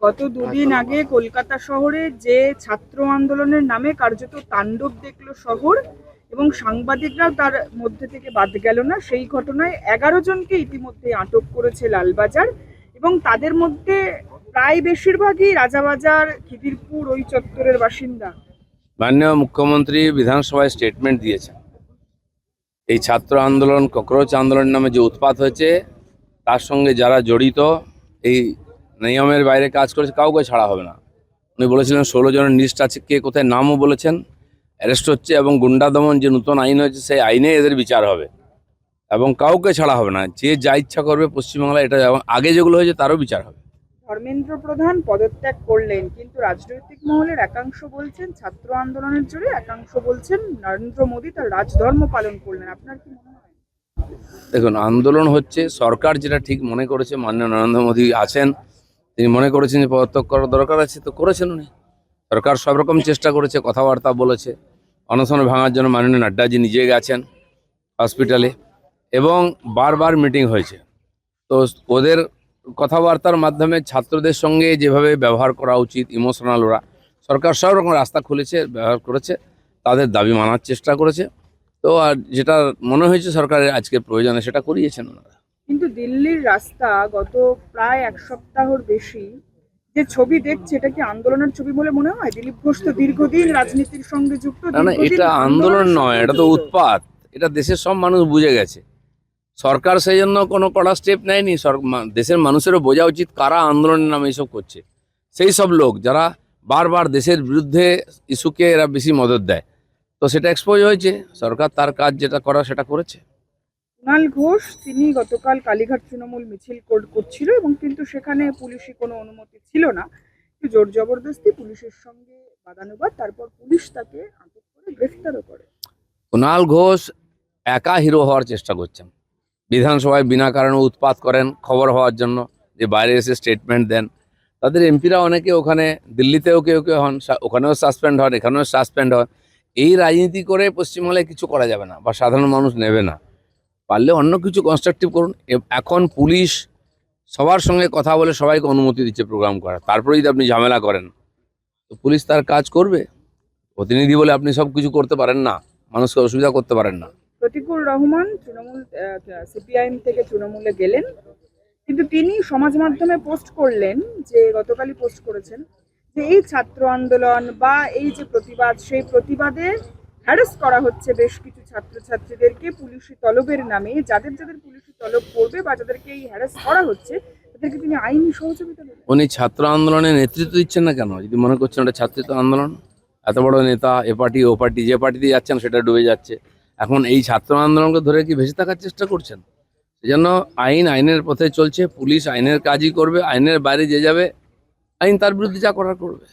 গত দুদিন আগে কলকাতা শহরে যে ছাত্র আন্দোলনের নামে কার্যত তাণ্ডব দেখলো শহর, এবং সাংবাদিকরাও তার মধ্যে থেকে বাদ গেল না, সেই ঘটনায় 11 জনকে ইতিমধ্যে আটক করেছে লালবাজার, এবং তাদের মধ্যে প্রায় বেশিরভাগই রাজাবাজার, খিদিরপুর ওই চত্বরের বাসিন্দা। মাননীয় মুখ্যমন্ত্রী বিধানসভায় স্টেটমেন্ট দিয়েছেন, এই ছাত্র আন্দোলন ককরোচ আন্দোলন নামে যে উৎপাত হয়েছে তার সঙ্গে যারা জড়িত, এই নিয়মের বাইরে কাজ করেছে, কাউকে ছাড়া হবে না। উনি বলেছিলেন 16 জনের লিস্ট আছে, কে কোথায় নামও বলেছেন, অ্যারেস্ট হচ্ছে, এবং গুন্ডা দমন যে নতুন আইন হয়েছে সেই আইনে এদের বিচার হবে এবং কাউকে ছাড়া হবে না। যে যা ইচ্ছা করবে পশ্চিমবাংলায়, এটা আগে যেগুলো হয়েছে তারও বিচার হবে। ধর্মেন্দ্র প্রধান পদত্যাগ করলেন, কিন্তু রাজনৈতিক মহলের একাংশ বলছেন ছাত্র আন্দোলনের জোরে, একাংশ বলছেন নরেন্দ্র মোদী তার রাজধর্ম পালন করলেন। আপনার কি মনে হয়? দেখুন, আন্দোলন হচ্ছে, সরকার যেটা ঠিক মনে করেছে, মাননীয় নরেন্দ্র মোদী আছেন, তিনি মনে করেছেন যে পদত্যাগ করার দরকার আছে, তো করেছেন উনি। সরকার সব রকম চেষ্টা করেছে, কথাবার্তা বলেছে, অনশন ভাঙার জন্য মাননীয় নাড্ডাজি নিজে গেছেন হসপিটালে, এবং বারবার মিটিং হয়েছে। তো ওদের কথাবার্তার মাধ্যমে ছাত্রদের সঙ্গে যেভাবে ব্যবহার করা উচিত, ইমোশনাল, ওরা সরকার সব রকম রাস্তা খুলেছে, ব্যবহার করেছে, তাদের দাবি মানার চেষ্টা করেছে। তো আর যেটা মনে হয়েছে সরকারের আজকের প্রয়োজনে সেটা করিয়েছেন ওনারা। কিন্তু দিল্লির রাস্তা গত প্রায় এক সপ্তাহর বেশি যে ছবি দেখছে, এটা কি আন্দোলনের ছবি বলে মনে হয়? দিলীপ ঘোষ তো দীর্ঘদিন রাজনীতির সঙ্গে যুক্ত। না না, এটা আন্দোলন নয়, এটা তো উৎপাত। এটা দেশের সব মানুষ বুঝে গেছে। সরকার সেই জন্য কোনো কড়া স্টেপ নেয়নি। দেশের মানুষেরও বোঝা উচিত কারা আন্দোলনের নামে এইসব করছে। সেই সব লোক যারা বারবার দেশের বিরুদ্ধে ইস্যুকে এরা বেশি মদত দেয়, তো সেটা এক্সপোজ হয়েছে। সরকার তার কাজ যেটা করা সেটা করেছে। কুণাল ঘোষ তিনি গতকাল কালীঘাট তৃণমূল মিছিল করছিল, এবং কিন্তু সেখানে পুলিশি কোনো অনুমতি ছিল না, জোর জবরদস্তি পুলিশের সঙ্গে বাদানুবাদ, তারপর পুলিশ তাকে আটক করে গ্রেফতারও করে। কুণাল ঘোষ একা হিরো হওয়ার চেষ্টা করছেন। বিধানসভায় বিনা কারণে উৎপাত করেন খবর হওয়ার জন্য, যে বাইরে এসে স্টেটমেন্ট দেন। তাদের এমপিরা অনেকে ওখানে দিল্লিতেও কেউ কেউ হন, ওখানেও সাসপেন্ড হন, এখানেও সাসপেন্ড হন। এই রাজনীতি করে পশ্চিমবাংলায় কিছু করা যাবে না, বা সাধারণ মানুষ নেবে না। পারলে অন্য কিছু কনস্ট্রাকটিভ করুন। এখন পুলিশ সবার সঙ্গে কথা বলে সবাইকে অনুমতি দিচ্ছে প্রোগ্রাম করার, তারপরে যদি আপনি ঝামেলা করেন তো পুলিশ তার কাজ করবে। প্রতিনিধি বলে আপনি সব কিছু করতে পারেন না, মানুষকে অসুবিধা করতে পারেন না। প্রতিকুল রহমান তৃণমূল সিপিআইএম থেকে তৃণমূলে গেলেন, কিন্তু তিনি সমাজ মাধ্যমে পোস্ট করলেন, যে গতকালই পোস্ট করেছেন, যে এই ছাত্র আন্দোলন বা এই যে প্রতিবাদ, সেই প্রতিবাদে হ্যারাস করা হচ্ছে বেশ কিছু ছাত্রছাত্রীদেরকে পুলিশি তলবের নামে। যাদের যাদের পুলিশি তলব করবে বা যাদেরকে এই হ্যারাস করা হচ্ছে, তাদেরকে তিনি আইনি সহযোগিতা দেবেন। উনি ছাত্র আন্দোলনের নেতৃত্ব দিচ্ছেন না কেন? যদি মনে করছেন ওটা ছাত্রিত আন্দোলন, এত বড় নেতা, এ পার্টি ও পার্টি, যে পার্টিতে যাচ্ছেন সেটা ডুবে যাচ্ছে। এখন এই ছাত্র আন্দোলনকে ধরে কি ভেসে থাকার চেষ্টা করছেন? সেজন্য আইনের পথে চলছে, পুলিশ আইনের কাজই করবে, আইনের বাইরে যে যাবে আইন তার বিরুদ্ধে যা করার করবে।